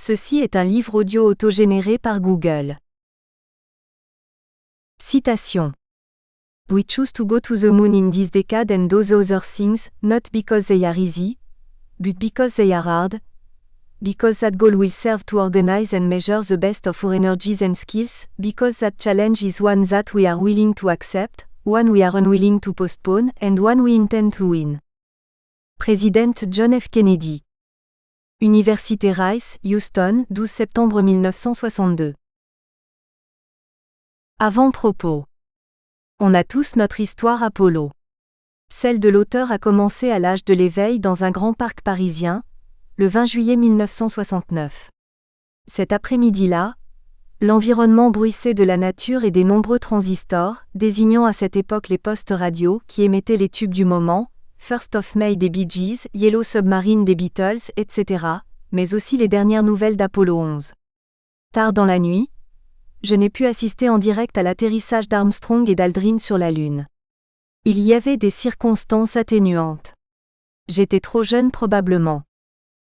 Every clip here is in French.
Ceci est un livre audio autogénéré par Google. Citation. We choose to go to the moon in this decade and do the other things, not because they are easy, but because they are hard, because that goal will serve to organize and measure the best of our energies and skills, because that challenge is one that we are willing to accept, one we are unwilling to postpone, and one we intend to win. Président John F. Kennedy. Université Rice, Houston, 12 septembre 1962. Avant-propos. On a tous notre histoire Apollo. Celle de l'auteur a commencé à l'âge de l'éveil dans un grand parc parisien, le 20 juillet 1969. Cet après-midi-là, l'environnement bruissait de la nature et des nombreux transistors, désignant à cette époque les postes radio qui émettaient les tubes du moment, First of May des Bee Gees, Yellow Submarine des Beatles, etc., mais aussi les dernières nouvelles d'Apollo 11. Tard dans la nuit, je n'ai pu assister en direct à l'atterrissage d'Armstrong et d'Aldrin sur la Lune. Il y avait des circonstances atténuantes. J'étais trop jeune probablement.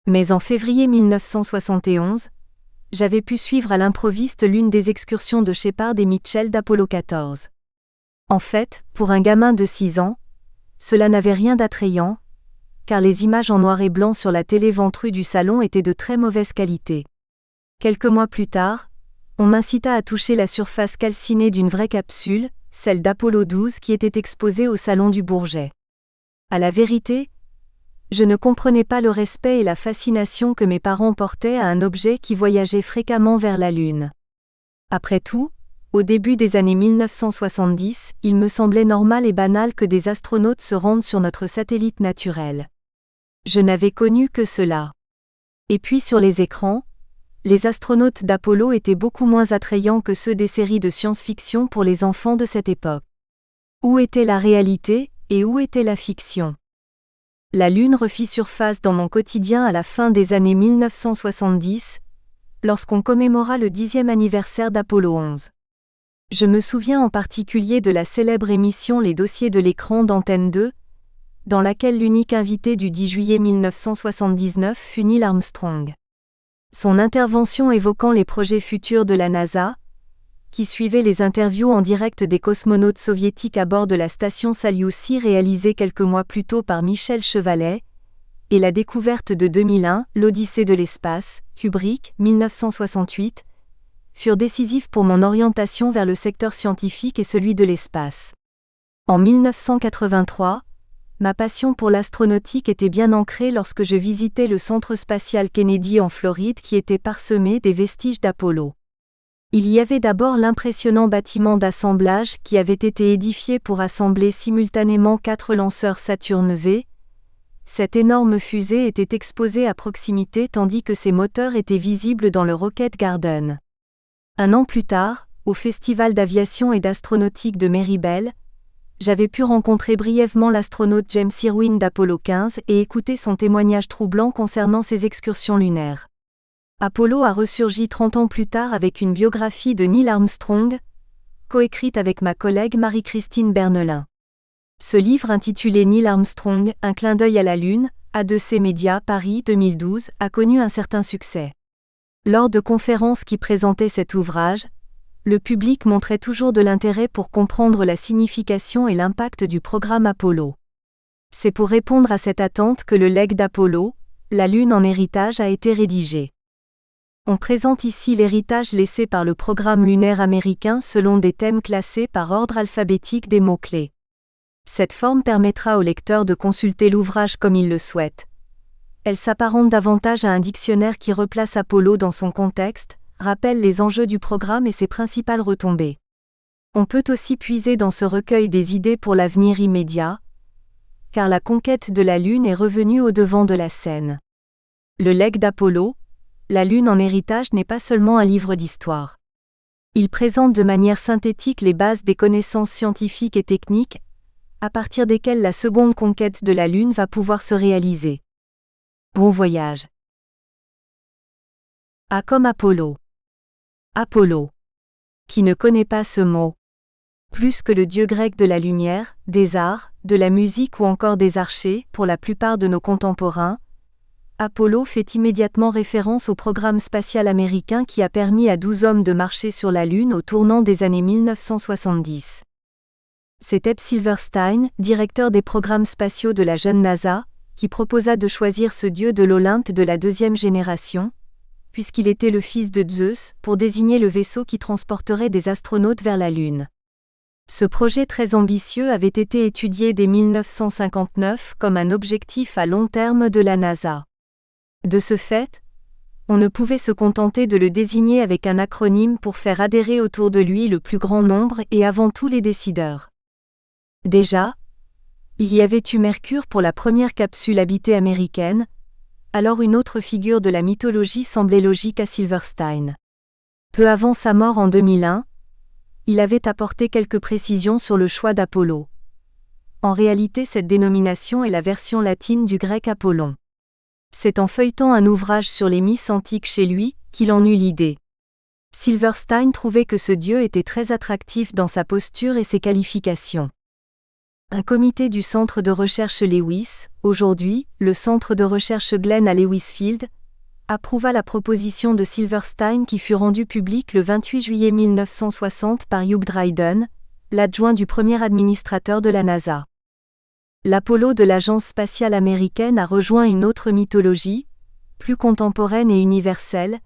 Mais en février 1971, j'avais pu suivre à l'improviste l'une des excursions de Shepard et Mitchell d'Apollo 14. En fait, pour un gamin de 6 ans, cela n'avait rien d'attrayant, car les images en noir et blanc sur la télé ventrue du salon étaient de très mauvaise qualité. Quelques mois plus tard, on m'incita à toucher la surface calcinée d'une vraie capsule, celle d'Apollo 12 qui était exposée au salon du Bourget. À la vérité, je ne comprenais pas le respect et la fascination que mes parents portaient à un objet qui voyageait fréquemment vers la Lune. Après tout, au début des années 1970, il me semblait normal et banal que des astronautes se rendent sur notre satellite naturel. Je n'avais connu que cela. Et puis sur les écrans, les astronautes d'Apollo étaient beaucoup moins attrayants que ceux des séries de science-fiction pour les enfants de cette époque. Où était la réalité, et où était la fiction ? La Lune refit surface dans mon quotidien à la fin des années 1970, lorsqu'on commémora le 10e anniversaire d'Apollo 11. Je me souviens en particulier de la célèbre émission Les Dossiers de l'écran d'Antenne 2, dans laquelle l'unique invité du 10 juillet 1979 fut Neil Armstrong. Son intervention évoquant les projets futurs de la NASA, qui suivait les interviews en direct des cosmonautes soviétiques à bord de la station Salyut-C réalisée quelques mois plus tôt par Michel Chevalet, et la découverte de 2001, l'Odyssée de l'espace, Kubrick, 1968, furent décisifs pour mon orientation vers le secteur scientifique et celui de l'espace. En 1983, ma passion pour l'astronautique était bien ancrée lorsque je visitais le centre spatial Kennedy en Floride qui était parsemé des vestiges d'Apollo. Il y avait d'abord l'impressionnant bâtiment d'assemblage qui avait été édifié pour assembler simultanément 4 lanceurs Saturn V. Cette énorme fusée était exposée à proximité tandis que ses moteurs étaient visibles dans le Rocket Garden. Un an plus tard, au Festival d'aviation et d'astronautique de Meribel, j'avais pu rencontrer brièvement l'astronaute James Irwin d'Apollo 15 et écouter son témoignage troublant concernant ses excursions lunaires. Apollo a ressurgi 30 ans plus tard avec une biographie de Neil Armstrong, coécrite avec ma collègue Marie-Christine Bernelin. Ce livre intitulé Neil Armstrong, un clin d'œil à la Lune, A2C Média, Paris 2012, a connu un certain succès. Lors de conférences qui présentaient cet ouvrage, le public montrait toujours de l'intérêt pour comprendre la signification et l'impact du programme Apollo. C'est pour répondre à cette attente que le legs d'Apollo, la Lune en héritage, a été rédigé. On présente ici l'héritage laissé par le programme lunaire américain selon des thèmes classés par ordre alphabétique des mots-clés. Cette forme permettra au lecteur de consulter l'ouvrage comme il le souhaite. Elle s'apparente davantage à un dictionnaire qui replace Apollo dans son contexte, rappelle les enjeux du programme et ses principales retombées. On peut aussi puiser dans ce recueil des idées pour l'avenir immédiat, car la conquête de la Lune est revenue au devant de la scène. Le legs d'Apollo, la Lune en héritage n'est pas seulement un livre d'histoire. Il présente de manière synthétique les bases des connaissances scientifiques et techniques, à partir desquelles la seconde conquête de la Lune va pouvoir se réaliser. Bon voyage. A comme Apollo. Apollo. Qui ne connaît pas ce mot? Plus que le dieu grec de la lumière, des arts, de la musique ou encore des archers, pour la plupart de nos contemporains, Apollo fait immédiatement référence au programme spatial américain qui a permis à 12 hommes de marcher sur la Lune au tournant des années 1970. C'est Ebb Silverstein, directeur des programmes spatiaux de la jeune NASA, qui proposa de choisir ce dieu de l'Olympe de la deuxième génération, puisqu'il était le fils de Zeus, pour désigner le vaisseau qui transporterait des astronautes vers la Lune. Ce projet très ambitieux avait été étudié dès 1959 comme un objectif à long terme de la NASA. De ce fait, on ne pouvait se contenter de le désigner avec un acronyme pour faire adhérer autour de lui le plus grand nombre et avant tout les décideurs. Déjà, il y avait eu Mercure pour la première capsule habitée américaine, alors une autre figure de la mythologie semblait logique à Silverstein. Peu avant sa mort en 2001, il avait apporté quelques précisions sur le choix d'Apollo. En réalité, cette dénomination est la version latine du grec Apollon. C'est en feuilletant un ouvrage sur les mythes antiques chez lui qu'il en eut l'idée. Silverstein trouvait que ce dieu était très attractif dans sa posture et ses qualifications. Un comité du centre de recherche Lewis, aujourd'hui le centre de recherche Glenn à Lewisfield, approuva la proposition de Silverstein qui fut rendue publique le 28 juillet 1960 par Hugh Dryden, l'adjoint du premier administrateur de la NASA. L'Apollo de l'Agence spatiale américaine a rejoint une autre mythologie, plus contemporaine et universelle,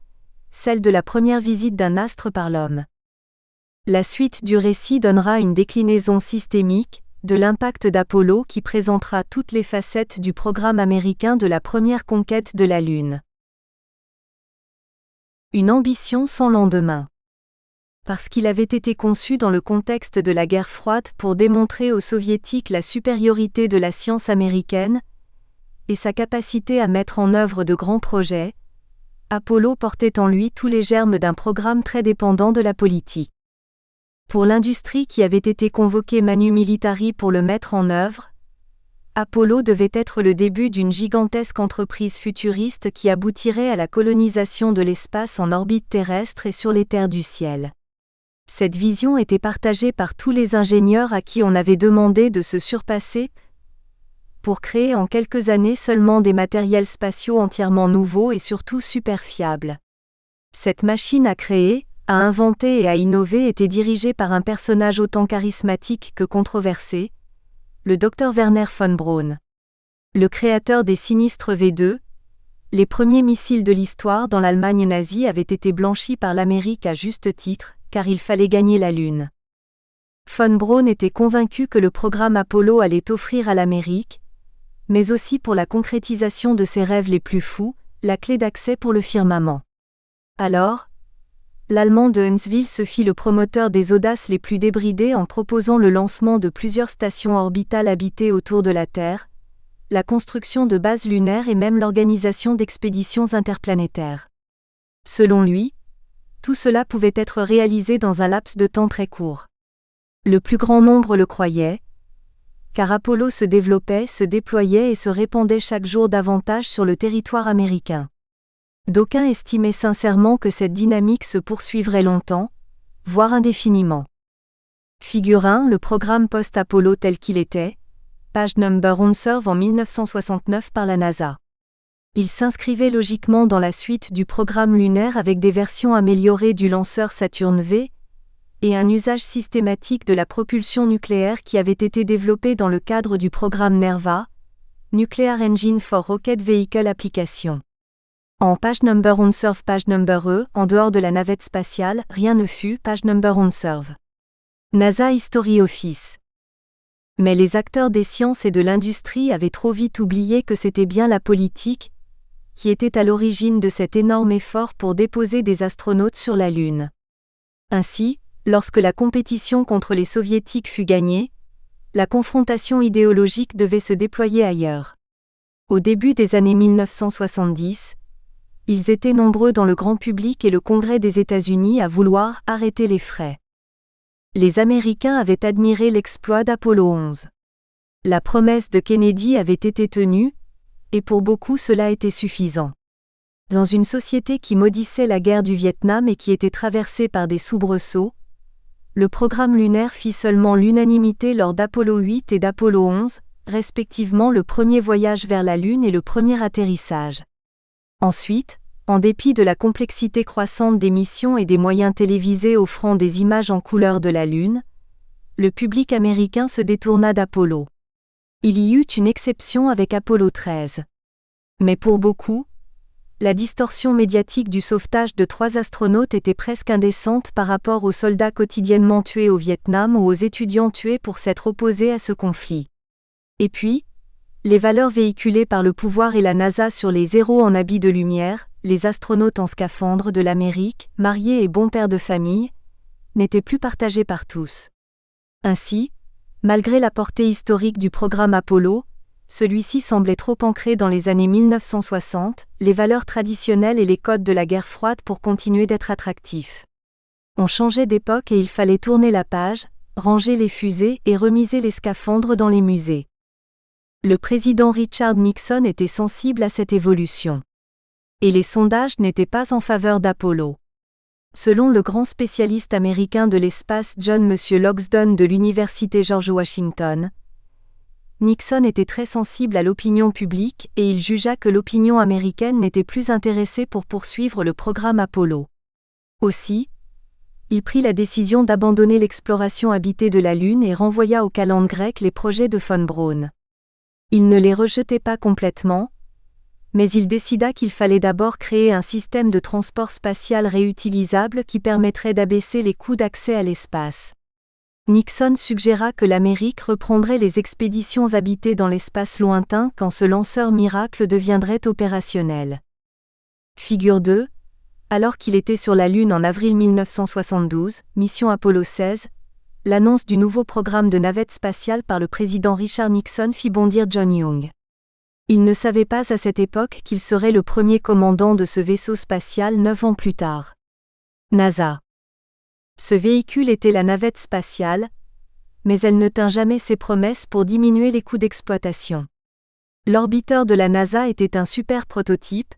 celle de la première visite d'un astre par l'homme. La suite du récit donnera une déclinaison systémique de l'impact d'Apollo qui présentera toutes les facettes du programme américain de la première conquête de la Lune. Une ambition sans lendemain. Parce qu'il avait été conçu dans le contexte de la guerre froide pour démontrer aux soviétiques la supériorité de la science américaine et sa capacité à mettre en œuvre de grands projets, Apollo portait en lui tous les germes d'un programme très dépendant de la politique. Pour l'industrie qui avait été convoquée manu militari pour le mettre en œuvre, Apollo devait être le début d'une gigantesque entreprise futuriste qui aboutirait à la colonisation de l'espace en orbite terrestre et sur les terres du ciel. Cette vision était partagée par tous les ingénieurs à qui on avait demandé de se surpasser pour créer en quelques années seulement des matériels spatiaux entièrement nouveaux et surtout super fiables. Cette machine à créer, à inventer et à innover était dirigée par un personnage autant charismatique que controversé, le Dr Werner von Braun. Le créateur des sinistres V2, les premiers missiles de l'histoire dans l'Allemagne nazie avaient été blanchis par l'Amérique à juste titre, car il fallait gagner la Lune. Von Braun était convaincu que le programme Apollo allait offrir à l'Amérique, mais aussi pour la concrétisation de ses rêves les plus fous, la clé d'accès pour le firmament. Alors, l'Allemand de Huntsville se fit le promoteur des audaces les plus débridées en proposant le lancement de plusieurs stations orbitales habitées autour de la Terre, la construction de bases lunaires et même l'organisation d'expéditions interplanétaires. Selon lui, tout cela pouvait être réalisé dans un laps de temps très court. Le plus grand nombre le croyait, car Apollo se développait, se déployait et se répandait chaque jour davantage sur le territoire américain. D'aucuns estimaient sincèrement que cette dynamique se poursuivrait longtemps, voire indéfiniment. Figure 1, le programme post-Apollo tel qu'il était, page number on serve en 1969 par la NASA. Il s'inscrivait logiquement dans la suite du programme lunaire avec des versions améliorées du lanceur Saturn V et un usage systématique de la propulsion nucléaire qui avait été développé dans le cadre du programme NERVA, Nuclear Engine for Rocket Vehicle Application. En page number on serve page number E, en dehors de la navette spatiale, rien ne fut page number on serve. NASA History Office. Mais les acteurs des sciences et de l'industrie avaient trop vite oublié que c'était bien la politique qui était à l'origine de cet énorme effort pour déposer des astronautes sur la Lune. Ainsi, lorsque la compétition contre les soviétiques fut gagnée, la confrontation idéologique devait se déployer ailleurs. Au début des années 1970, ils étaient nombreux dans le grand public et le Congrès des États-Unis à vouloir arrêter les frais. Les Américains avaient admiré l'exploit d'Apollo 11. La promesse de Kennedy avait été tenue, et pour beaucoup cela était suffisant. Dans une société qui maudissait la guerre du Vietnam et qui était traversée par des soubresauts, le programme lunaire fit seulement l'unanimité lors d'Apollo 8 et d'Apollo 11, respectivement le premier voyage vers la Lune et le premier atterrissage. Ensuite, en dépit de la complexité croissante des missions et des moyens télévisés offrant des images en couleur de la Lune, le public américain se détourna d'Apollo. Il y eut une exception avec Apollo 13. Mais pour beaucoup, la distorsion médiatique du sauvetage de 3 astronautes était presque indécente par rapport aux soldats quotidiennement tués au Vietnam ou aux étudiants tués pour s'être opposés à ce conflit. Et puis, les valeurs véhiculées par le pouvoir et la NASA sur les héros en habits de lumière, les astronautes en scaphandre de l'Amérique, mariés et bons pères de famille, n'étaient plus partagées par tous. Ainsi, malgré la portée historique du programme Apollo, celui-ci semblait trop ancré dans les années 1960, les valeurs traditionnelles et les codes de la guerre froide pour continuer d'être attractifs. On changeait d'époque et il fallait tourner la page, ranger les fusées et remiser les scaphandres dans les musées. Le président Richard Nixon était sensible à cette évolution. Et les sondages n'étaient pas en faveur d'Apollo. Selon le grand spécialiste américain de l'espace John Logsdon de l'Université George Washington, Nixon était très sensible à l'opinion publique et il jugea que l'opinion américaine n'était plus intéressée pour poursuivre le programme Apollo. Aussi, il prit la décision d'abandonner l'exploration habitée de la Lune et renvoya aux calendes grecques les projets de von Braun. Il ne les rejetait pas complètement, mais il décida qu'il fallait d'abord créer un système de transport spatial réutilisable qui permettrait d'abaisser les coûts d'accès à l'espace. Nixon suggéra que l'Amérique reprendrait les expéditions habitées dans l'espace lointain quand ce lanceur miracle deviendrait opérationnel. Figure 2, alors qu'il était sur la Lune en avril 1972, mission Apollo 16, l'annonce du nouveau programme de navette spatiale par le président Richard Nixon fit bondir John Young. Il ne savait pas à cette époque qu'il serait le premier commandant de ce vaisseau spatial 9 ans plus tard. NASA. Ce véhicule était la navette spatiale, mais elle ne tint jamais ses promesses pour diminuer les coûts d'exploitation. L'orbiteur de la NASA était un super prototype,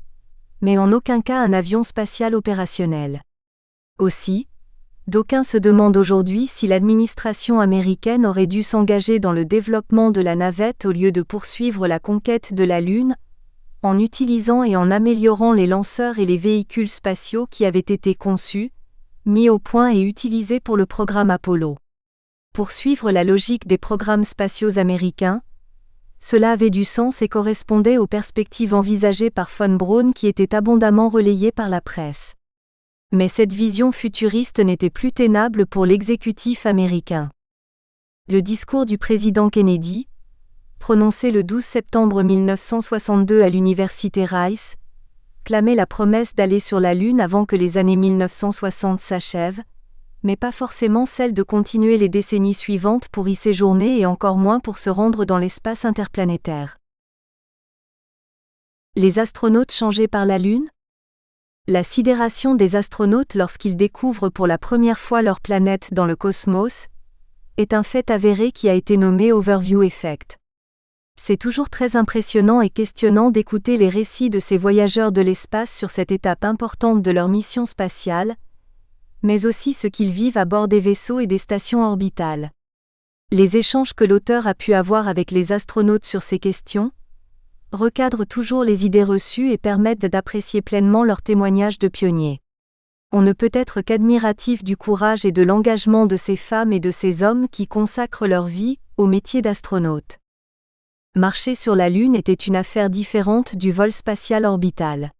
mais en aucun cas un avion spatial opérationnel. Aussi, d'aucuns se demandent aujourd'hui si l'administration américaine aurait dû s'engager dans le développement de la navette au lieu de poursuivre la conquête de la Lune, en utilisant et en améliorant les lanceurs et les véhicules spatiaux qui avaient été conçus, mis au point et utilisés pour le programme Apollo. Pour suivre la logique des programmes spatiaux américains, cela avait du sens et correspondait aux perspectives envisagées par von Braun qui étaient abondamment relayées par la presse. Mais cette vision futuriste n'était plus tenable pour l'exécutif américain. Le discours du président Kennedy, prononcé le 12 septembre 1962 à l'université Rice, clamait la promesse d'aller sur la Lune avant que les années 1960 s'achèvent, mais pas forcément celle de continuer les décennies suivantes pour y séjourner et encore moins pour se rendre dans l'espace interplanétaire. Les astronautes changés par la Lune ? La sidération des astronautes lorsqu'ils découvrent pour la première fois leur planète dans le cosmos est un fait avéré qui a été nommé Overview Effect. C'est toujours très impressionnant et questionnant d'écouter les récits de ces voyageurs de l'espace sur cette étape importante de leur mission spatiale, mais aussi ce qu'ils vivent à bord des vaisseaux et des stations orbitales. Les échanges que l'auteur a pu avoir avec les astronautes sur ces questions recadrent toujours les idées reçues et permettent d'apprécier pleinement leurs témoignages de pionniers. On ne peut être qu'admiratif du courage et de l'engagement de ces femmes et de ces hommes qui consacrent leur vie au métier d'astronaute. Marcher sur la Lune était une affaire différente du vol spatial orbital.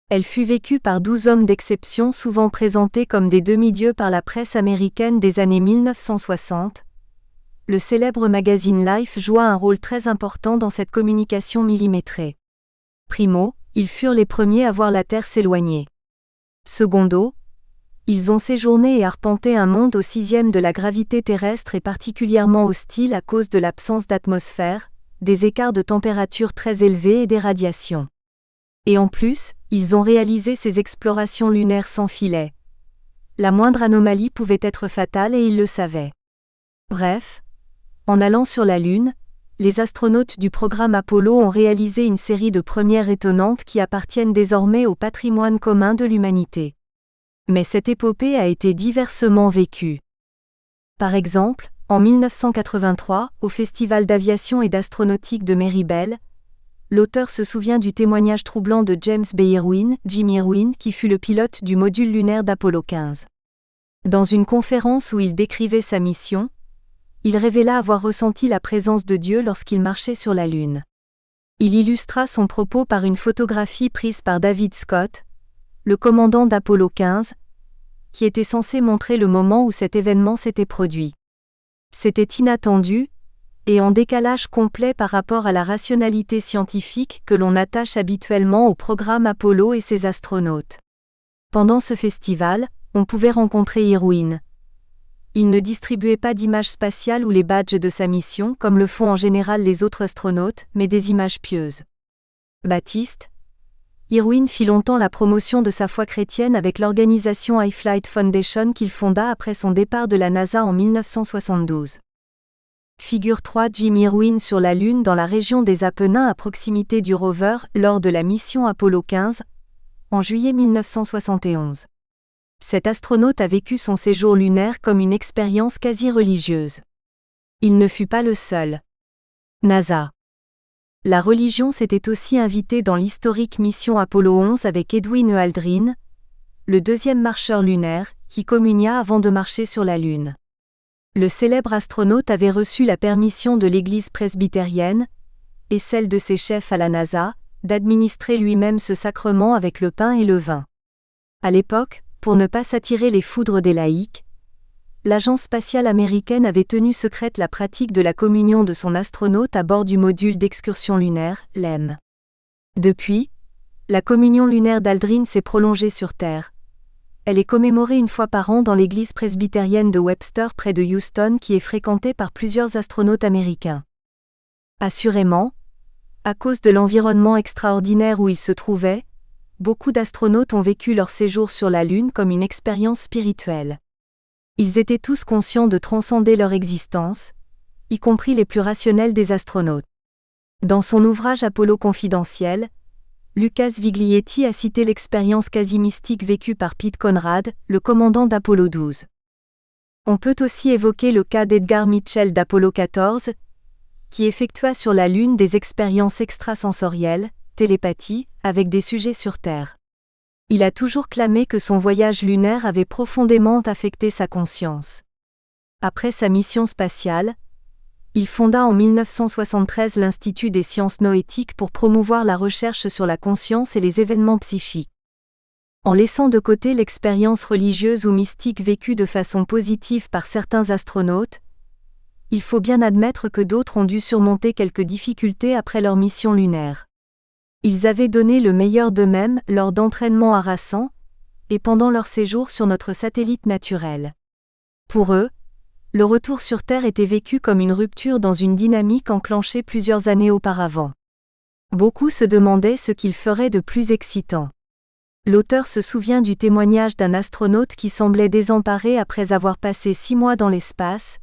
Elle fut vécue par 12 hommes d'exception souvent présentés comme des demi-dieux par la presse américaine des années 1960. Le célèbre magazine Life joua un rôle très important dans cette communication millimétrée. Primo, ils furent les premiers à voir la Terre s'éloigner. Secondo, ils ont séjourné et arpenté un monde au 6e de la gravité terrestre et particulièrement hostile à cause de l'absence d'atmosphère, des écarts de température très élevés et des radiations. Et en plus, ils ont réalisé ces explorations lunaires sans filet. La moindre anomalie pouvait être fatale et ils le savaient. Bref, en allant sur la Lune, les astronautes du programme Apollo ont réalisé une série de premières étonnantes qui appartiennent désormais au patrimoine commun de l'humanité. Mais cette épopée a été diversement vécue. Par exemple, en 1983, au Festival d'aviation et d'astronautique de Meribel, l'auteur se souvient du témoignage troublant de James B. Irwin, Jim Irwin, qui fut le pilote du module lunaire d'Apollo 15. Dans une conférence où il décrivait sa mission, il révéla avoir ressenti la présence de Dieu lorsqu'il marchait sur la Lune. Il illustra son propos par une photographie prise par David Scott, le commandant d'Apollo 15, qui était censé montrer le moment où cet événement s'était produit. C'était inattendu, et en décalage complet par rapport à la rationalité scientifique que l'on attache habituellement au programme Apollo et ses astronautes. Pendant ce festival, on pouvait rencontrer Irwin. Il ne distribuait pas d'images spatiales ou les badges de sa mission comme le font en général les autres astronautes, mais des images pieuses. Baptiste, Irwin fit longtemps la promotion de sa foi chrétienne avec l'organisation iFlight Foundation qu'il fonda après son départ de la NASA en 1972. Figure 3 Jim Irwin sur la Lune dans la région des Apennins à proximité du rover lors de la mission Apollo 15, en juillet 1971. Cet astronaute a vécu son séjour lunaire comme une expérience quasi religieuse. Il ne fut pas le seul. NASA. La religion s'était aussi invitée dans l'historique mission Apollo 11 avec Edwin E. Aldrin, le deuxième marcheur lunaire, qui communia avant de marcher sur la Lune. Le célèbre astronaute avait reçu la permission de l'Église presbytérienne, et celle de ses chefs à la NASA, d'administrer lui-même ce sacrement avec le pain et le vin. À l'époque, pour ne pas s'attirer les foudres des laïcs, l'agence spatiale américaine avait tenu secrète la pratique de la communion de son astronaute à bord du module d'excursion lunaire, LEM. Depuis, la communion lunaire d'Aldrin s'est prolongée sur Terre. Elle est commémorée une fois par an dans l'église presbytérienne de Webster près de Houston qui est fréquentée par plusieurs astronautes américains. Assurément, à cause de l'environnement extraordinaire où ils se trouvaient, beaucoup d'astronautes ont vécu leur séjour sur la Lune comme une expérience spirituelle. Ils étaient tous conscients de transcender leur existence, y compris les plus rationnels des astronautes. Dans son ouvrage Apollo confidentiel, Lucas Viglietti a cité l'expérience quasi mystique vécue par Pete Conrad, le commandant d'Apollo 12. On peut aussi évoquer le cas d'Edgar Mitchell d'Apollo 14, qui effectua sur la Lune des expériences extrasensorielles, télépathie, avec des sujets sur Terre. Il a toujours clamé que son voyage lunaire avait profondément affecté sa conscience. Après sa mission spatiale, il fonda en 1973 l'Institut des sciences noétiques pour promouvoir la recherche sur la conscience et les événements psychiques. En laissant de côté l'expérience religieuse ou mystique vécue de façon positive par certains astronautes, il faut bien admettre que d'autres ont dû surmonter quelques difficultés après leur mission lunaire. Ils avaient donné le meilleur d'eux-mêmes lors d'entraînements harassants et pendant leur séjour sur notre satellite naturel. Pour eux, le retour sur Terre était vécu comme une rupture dans une dynamique enclenchée plusieurs années auparavant. Beaucoup se demandaient ce qu'ils feraient de plus excitant. L'auteur se souvient du témoignage d'un astronaute qui semblait désemparé après avoir passé 6 mois dans l'espace,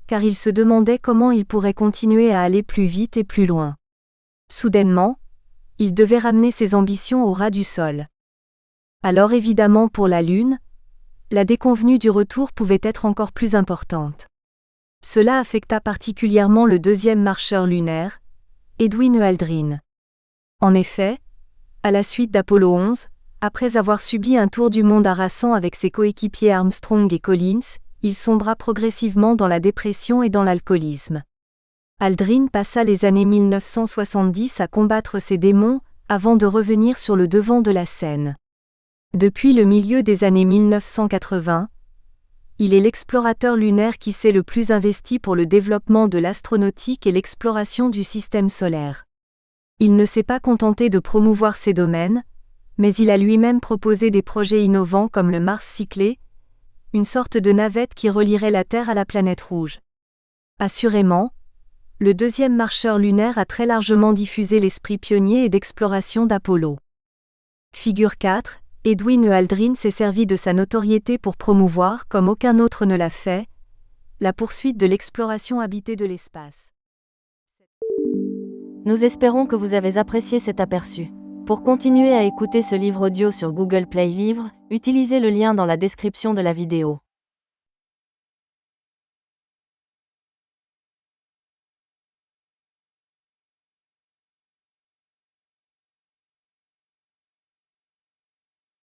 car il se demandait comment il pourrait continuer à aller plus vite et plus loin. Soudainement, il devait ramener ses ambitions au ras du sol. Alors évidemment pour la Lune, la déconvenue du retour pouvait être encore plus importante. Cela affecta particulièrement le deuxième marcheur lunaire, Edwin E. Aldrin. En effet, à la suite d'Apollo 11, après avoir subi un tour du monde harassant avec ses coéquipiers Armstrong et Collins, il sombra progressivement dans la dépression et dans l'alcoolisme. Aldrin passa les années 1970 à combattre ses démons, avant de revenir sur le devant de la scène. Depuis le milieu des années 1980, il est l'explorateur lunaire qui s'est le plus investi pour le développement de l'astronautique et l'exploration du système solaire. Il ne s'est pas contenté de promouvoir ces domaines, mais il a lui-même proposé des projets innovants comme le Mars cyclé, une sorte de navette qui relierait la Terre à la planète rouge. Assurément, le deuxième marcheur lunaire a très largement diffusé l'esprit pionnier et d'exploration d'Apollo. Figure 4. Edwin E. Aldrin s'est servi de sa notoriété pour promouvoir, comme aucun autre ne l'a fait, la poursuite de l'exploration habitée de l'espace. Nous espérons que vous avez apprécié cet aperçu. Pour continuer à écouter ce livre audio sur Google Play Livres, utilisez le lien dans la description de la vidéo.